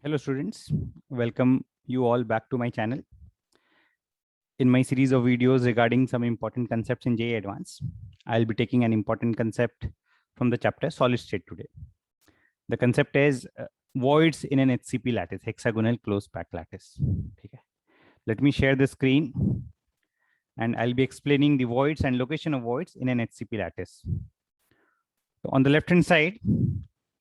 Hello students, welcome you all back to my channel. In my series of videos regarding some important concepts in JEE Advanced, I'll be taking an important concept from the chapter solid state today. The concept is voids in an HCP lattice, hexagonal closed packed lattice. Okay. Let me share the screen and I'll be explaining the voids and location of voids in an HCP lattice. So on the left hand side,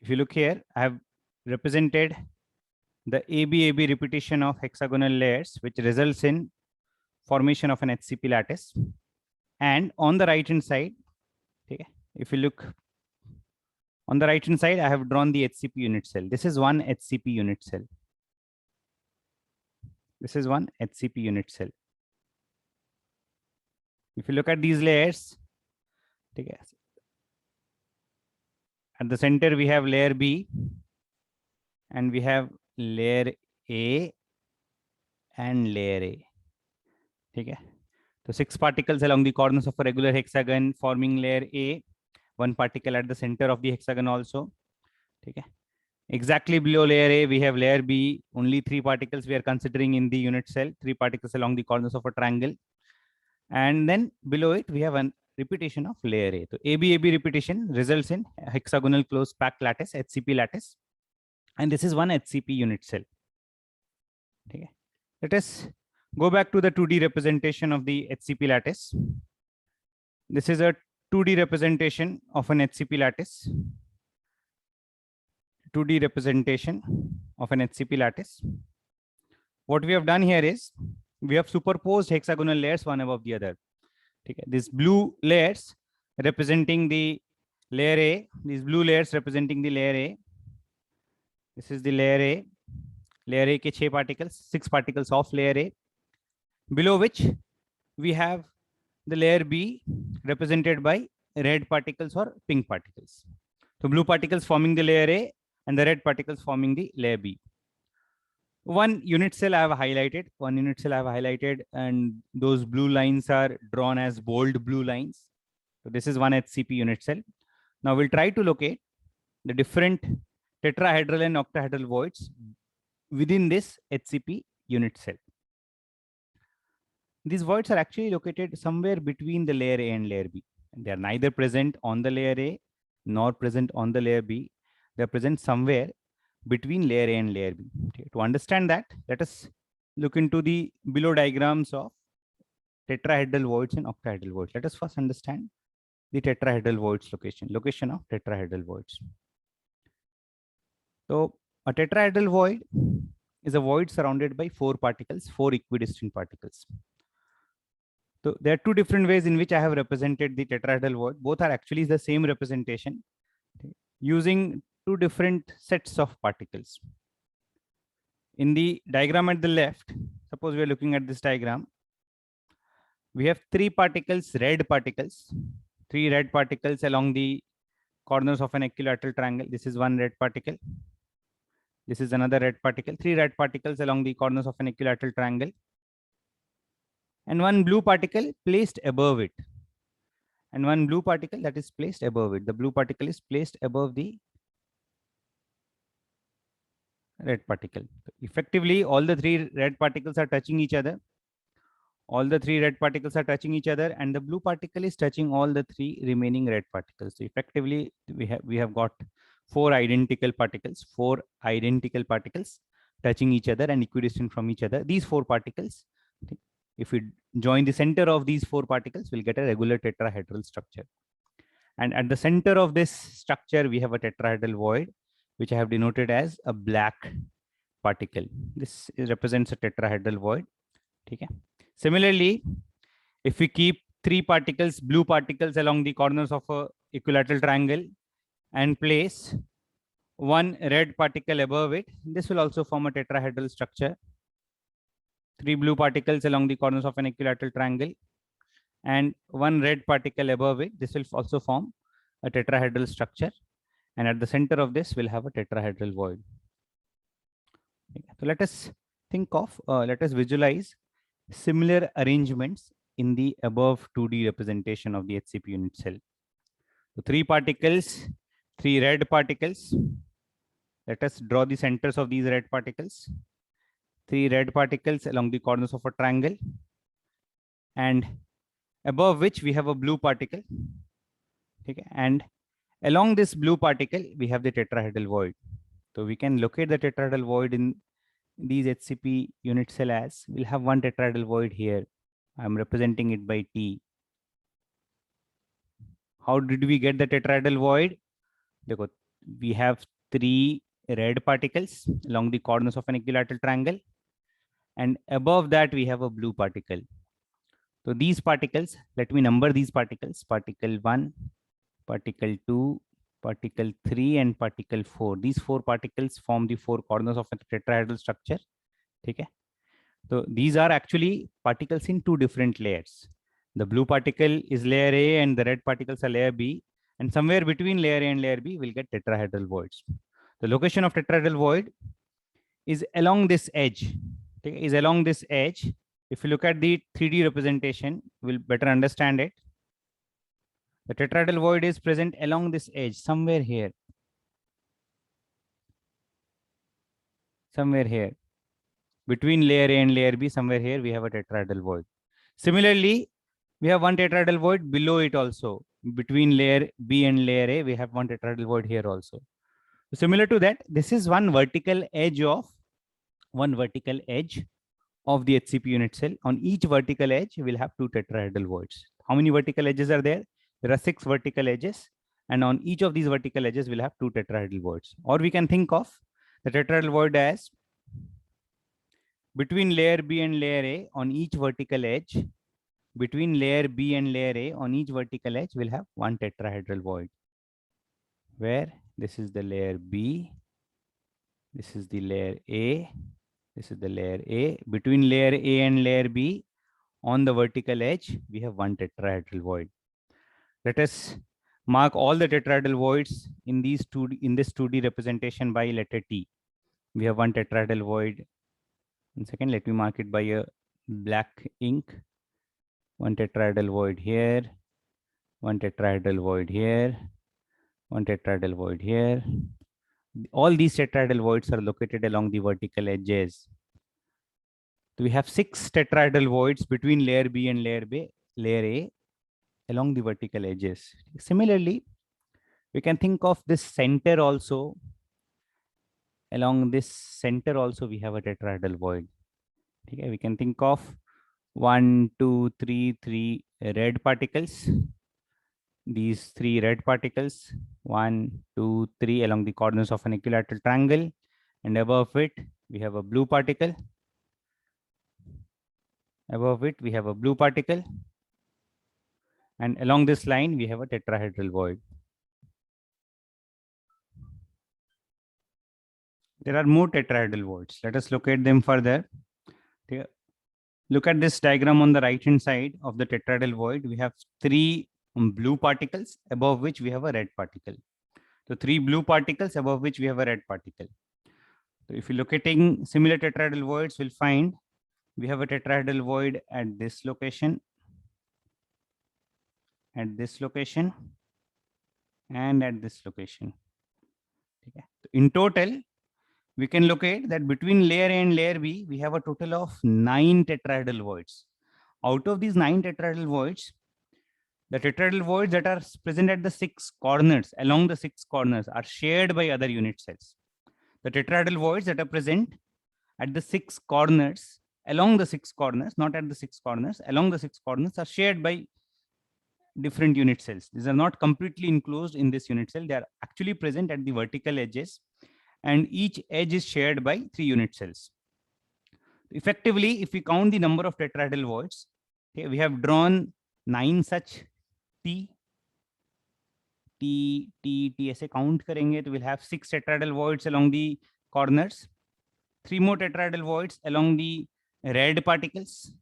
if you look here, I have represented the AB repetition of hexagonal layers, which results in formation of an HCP lattice. And on the right hand side, okay, if you look on the right hand side, I have drawn the HCP unit cell. This is one HCP unit cell. This is one HCP unit cell. If you look at these layers, okay, at the center we have layer B and we have layer A and layer A. Okay. So 6 particles along the corners of a regular hexagon forming layer A, 1 particle at the center of the hexagon also. Okay. Exactly below layer A, we have layer B, only 3 particles we are considering in the unit cell, 3 particles along the corners of a triangle. And then below it, we have a repetition of layer A. So AB repetition results in hexagonal closed packed lattice, HCP lattice. And this is one HCP unit cell. Okay. Let us go back to the 2D representation of the HCP lattice. This is a 2D representation of an HCP lattice. 2D representation of an HCP lattice. What we have done here is we have superposed hexagonal layers one above the other. Okay. These blue layers representing the layer A, these blue layers representing the layer A. This is the layer A. Layer A ke 6 particles, 6 particles of layer A, below which we have the layer B represented by red particles or pink particles. So blue particles forming the layer A and the red particles forming the layer B. One unit cell I have highlighted, and those blue lines are drawn as bold blue lines. So this is one HCP unit cell. Now we'll try to locate the different tetrahedral and octahedral voids within this HCP unit cell. These voids are actually located somewhere between the layer A and layer B. They are neither present on the layer A nor present on the layer B. They are present somewhere between layer A and layer B. Okay. To understand that, let us look into the below diagrams of tetrahedral voids and octahedral voids. Let us first understand the tetrahedral voids location of tetrahedral voids. So a tetrahedral void is a void surrounded by 4 particles, 4 equidistant particles. So there are 2 different ways in which I have represented the tetrahedral void. Both are actually the same representation, okay, using 2 different sets of particles. In the diagram at the left, suppose we are looking at this diagram, we have 3 particles, red particles, 3 red particles along the corners of an equilateral triangle. This is one red particle. This is another red particle, 3 red particles along the corners of an equilateral triangle, and one blue particle placed above it. And one blue particle that is placed above it. The blue particle is placed above the red particle. So effectively, all the 3 red particles are touching each other. All the 3 red particles are touching each other, and the blue particle is touching all the 3 remaining red particles. So effectively, we have got 4 identical particles touching each other and equidistant from each other. These 4 particles, if we join the center of these 4 particles, we'll get a regular tetrahedral structure. And at the center of this structure, we have a tetrahedral void, which I have denoted as a black particle. This represents a tetrahedral void. Okay. Similarly, if we keep 3 particles, blue particles along the corners of a equilateral triangle and place one red particle above it, this will also form a tetrahedral structure. 3 blue particles along the corners of an equilateral triangle and one red particle above it, this will also form a tetrahedral structure. And at the center of this, we'll have a tetrahedral void. Okay. So let us visualize similar arrangements in the above 2D representation of the HCP unit cell. So 3 particles, 3 red particles, Let us draw the centers of these red particles. 3 red particles along the corners of a triangle, and above which we have a blue particle. Okay, and along this blue particle we have the tetrahedral void. So we can locate the tetrahedral void in these HCP unit cell as we'll have one tetrahedral void here. I'm representing it by T. How did we get the tetrahedral void? We have 3 red particles along the corners of an equilateral triangle, and above that we have a blue particle. So these particles, let me number these particles: particle 1, particle 2, particle 3, and particle 4. These 4 particles form the 4 corners of a tetrahedral structure. Okay. So these are actually particles in 2 different layers. The blue particle is layer A and the red particles are layer B. And somewhere between layer A and layer B, we'll get tetrahedral voids. The location of tetrahedral void is along this edge. Okay, is along this edge. If you look at the 3D representation, we'll better understand it. The tetrahedral void is present along this edge, somewhere here. Somewhere here. Between layer A and layer B, somewhere here, we have a tetrahedral void. Similarly, we have one tetrahedral void below it also. Between layer B and layer A, we have one tetrahedral void here also. Similar to that, this is one vertical edge of the HCP unit cell. On each vertical edge, we'll have 2 tetrahedral voids. How many vertical edges are there? There are 6 vertical edges, and on each of these vertical edges, we'll have 2 tetrahedral voids. Or we can think of the tetrahedral void as between layer B and layer A on each vertical edge. Between layer B and layer A on each vertical edge, we'll have one tetrahedral void, where this is the layer B, this is the layer A, this is the layer A. Between layer A and layer B, on the vertical edge, we have one tetrahedral void. Let us mark all the tetrahedral voids in this 2D representation by letter T. We have one tetrahedral void. 1 second, let me mark it by a black ink. One tetrahedral void here, one tetrahedral void here, one tetrahedral void here. All these tetrahedral voids are located along the vertical edges. So we have 6 tetrahedral voids between layer B and layer A along the vertical edges. Similarly, we can think of this center also. Along this center also, we have a tetrahedral void. Okay, we can think of 1, 2, 3 red particles. These 3 red particles, 1, 2, 3 along the corners of an equilateral triangle, and above it we have a blue particle. Above it we have a blue particle, and along this line we have a tetrahedral void. There are more tetrahedral voids. Let us locate them further. Here, look at this diagram on the right hand side of the tetrahedral void. We have 3 blue particles above which we have a red particle. So 3 blue particles above which we have a red particle. So if you're locating similar tetrahedral voids, we'll find we have a tetrahedral void at this location, at this location, and at this location. Okay. So in total, we can locate that between layer A and layer B, we have a total of 9 tetrahedral voids. Out of these 9 tetrahedral voids, the tetrahedral voids that are present at the 6 corners, along the 6 corners, are shared by other unit cells. The tetrahedral voids that are present at the 6 corners, along the 6 corners, not at the 6 corners, along the 6 corners, are shared by different unit cells. These are not completely enclosed in this unit cell. They are actually present at the vertical edges, and each edge is shared by 3 unit cells. Effectively, if we count the number of tetrahedral voids, okay, we have drawn 9 such T ऐसे count करेंगे तो we'll have 6 tetrahedral voids along the corners, 3 more tetrahedral voids along the red particles,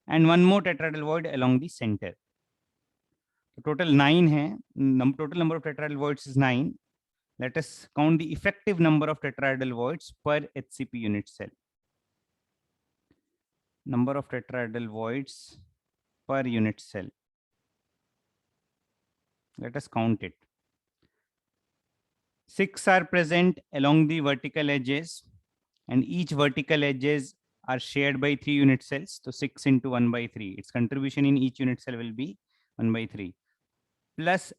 and 1 more tetrahedral void along the center. So total 9 है. Total number of tetrahedral voids is 9. Let us count the effective number of tetrahedral voids per HCP unit cell. Number of tetrahedral voids per unit cell. Let us count it. 6 are present along the vertical edges, and each vertical edges are shared by 3 unit cells. So 6 into 1 by 3. Its contribution in each unit cell will be 1 by 3. Plus,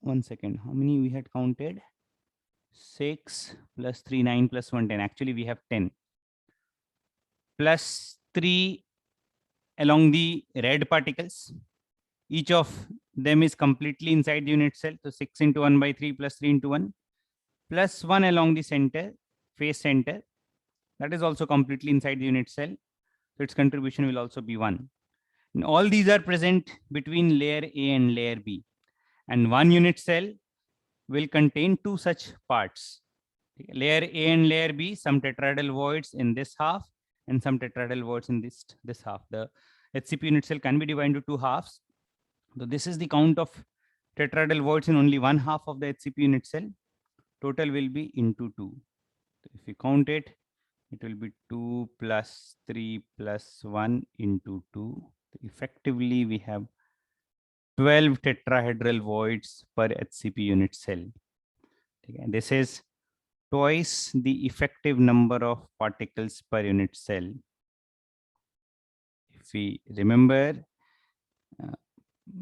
1 second, how many we had counted? 6 plus 3, 9 plus 1, 10. Actually, we have 10. Plus 3 along the red particles. Each of them is completely inside the unit cell. So 6 into 1 by 3 plus 3 into 1. Plus 1 along the center, face center. That is also completely inside the unit cell. So its contribution will also be 1. And all these are present between layer A and layer B. And one unit cell will contain two such parts. Layer A and layer B, some tetrahedral voids in this half and some tetrahedral voids in this half. The HCP unit cell can be divided into two halves. So this is the count of tetrahedral voids in only one half of the HCP unit cell. Total will be into 2. If you count it, it will be 2 plus 3 plus 1 into 2. Effectively, we have 12 tetrahedral voids per HCP unit cell. Okay. This is twice the effective number of particles per unit cell. If we remember,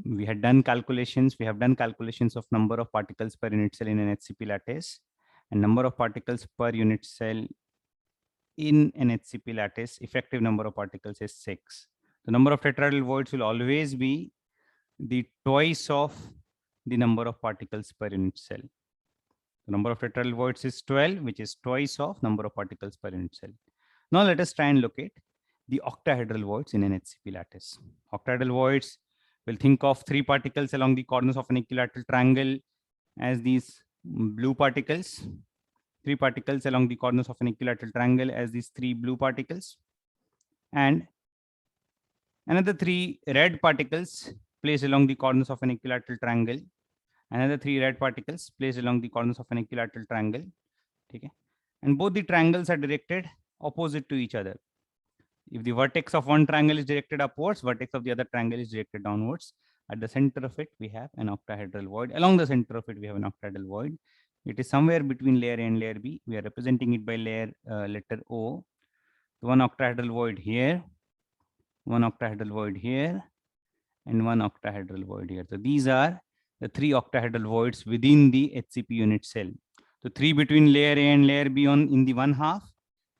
we had done calculations. We have done calculations of number of particles per unit cell in an HCP lattice, and number of particles per unit cell in an HCP lattice. Effective number of particles is 6. The number of tetrahedral voids will always be the twice of the number of particles per unit cell. The number of tetrahedral voids is 12, which is twice of number of particles per unit cell. Now let us try and locate the octahedral voids in an HCP lattice. Octahedral voids, will think of 3 particles along the corners of an equilateral triangle as these blue particles. 3 particles along the corners of an equilateral triangle as these 3 blue particles. And another 3 red particles placed along the corners of an equilateral triangle. Another 3 red particles placed along the corners of an equilateral triangle. Okay. And both the triangles are directed opposite to each other. If the vertex of one triangle is directed upwards, vertex of the other triangle is directed downwards. At the center of it, we have an octahedral void. Along the center of it, we have an octahedral void. It is somewhere between layer A and layer B. We are representing it by letter O. One octahedral void here, one octahedral void here, and one octahedral void here. So these are the 3 octahedral voids within the HCP unit cell. So 3 between layer A and layer B in the one half,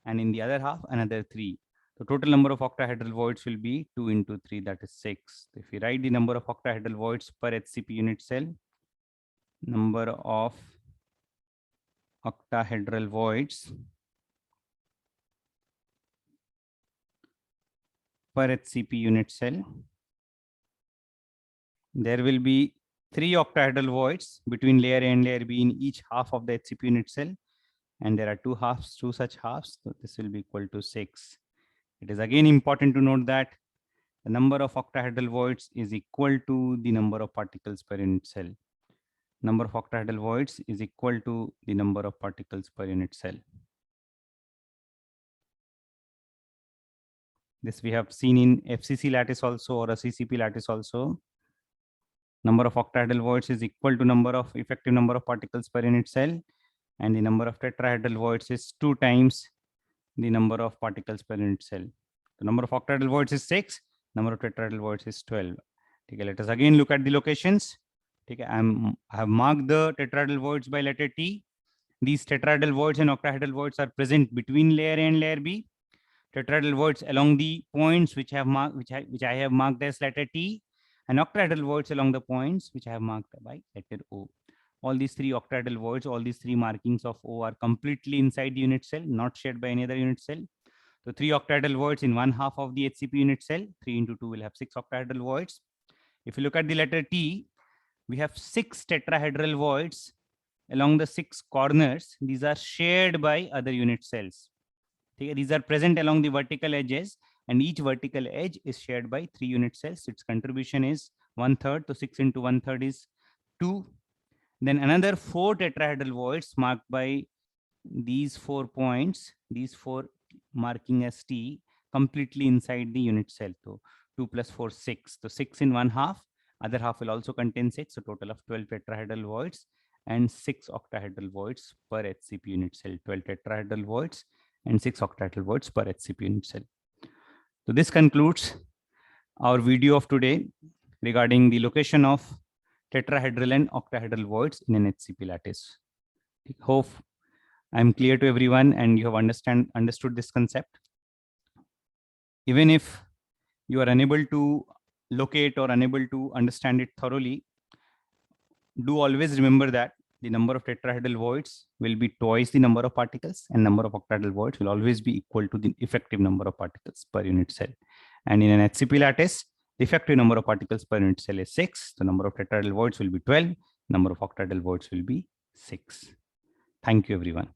and in the other half, another 3. The total number of octahedral voids will be 2 into 3, that is 6. If we write the number of octahedral voids per HCP unit cell, number of octahedral voids per HCP unit cell, there will be 3 octahedral voids between layer A and layer B in each half of the HCP unit cell. And there are 2 halves, 2 such halves. So this will be equal to 6. It is again important to note that the number of octahedral voids is equal to the number of particles per unit cell. Number of octahedral voids is equal to the number of particles per unit cell. This we have seen in FCC lattice also, or a CCP lattice also. Number of octahedral voids is equal to number of effective number of particles per unit cell, and the number of tetrahedral voids is 2 times the number of particles per unit cell. The number of octahedral voids is 6, number of tetrahedral voids is 12. Okay, let us again look at the locations. Okay, I have marked the tetrahedral voids by letter T. These tetrahedral voids and octahedral voids are present between layer A and layer B. Tetrahedral voids along the points which I have marked as letter T, and octahedral voids along the points which I have marked by letter O. All these 3 octahedral voids, all these 3 markings of O are completely inside the unit cell, not shared by any other unit cell. So 3 octahedral voids in one half of the HCP unit cell. 3 into 2 will have 6 octahedral voids. If you look at the letter T, we have 6 tetrahedral voids along the 6 corners. These are shared by other unit cells. These are present along the vertical edges, and each vertical edge is shared by 3 unit cells. Its contribution is 1/3. So 6 into 1/3 is 2. Then another 4 tetrahedral voids marked by these 4 points, these 4 marking as T, completely inside the unit cell. So 2 plus 4, 6. So 6 in one half, other half will also contain 6. So total of 12 tetrahedral voids. and 6 octahedral voids per HCP unit cell, 12 tetrahedral voids and 6 octahedral voids per HCP unit cell. So this concludes our video of today regarding the location of tetrahedral and octahedral voids in an HCP lattice. Hope I'm clear to everyone and you have understood this concept. Even if you are unable to locate or unable to understand it thoroughly, do always remember that the number of tetrahedral voids will be twice the number of particles, and number of octahedral voids will always be equal to the effective number of particles per unit cell. And in an HCP lattice, the effective number of particles per unit cell is 6. The number of tetrahedral voids will be 12. Number of octahedral voids will be 6. Thank you, everyone.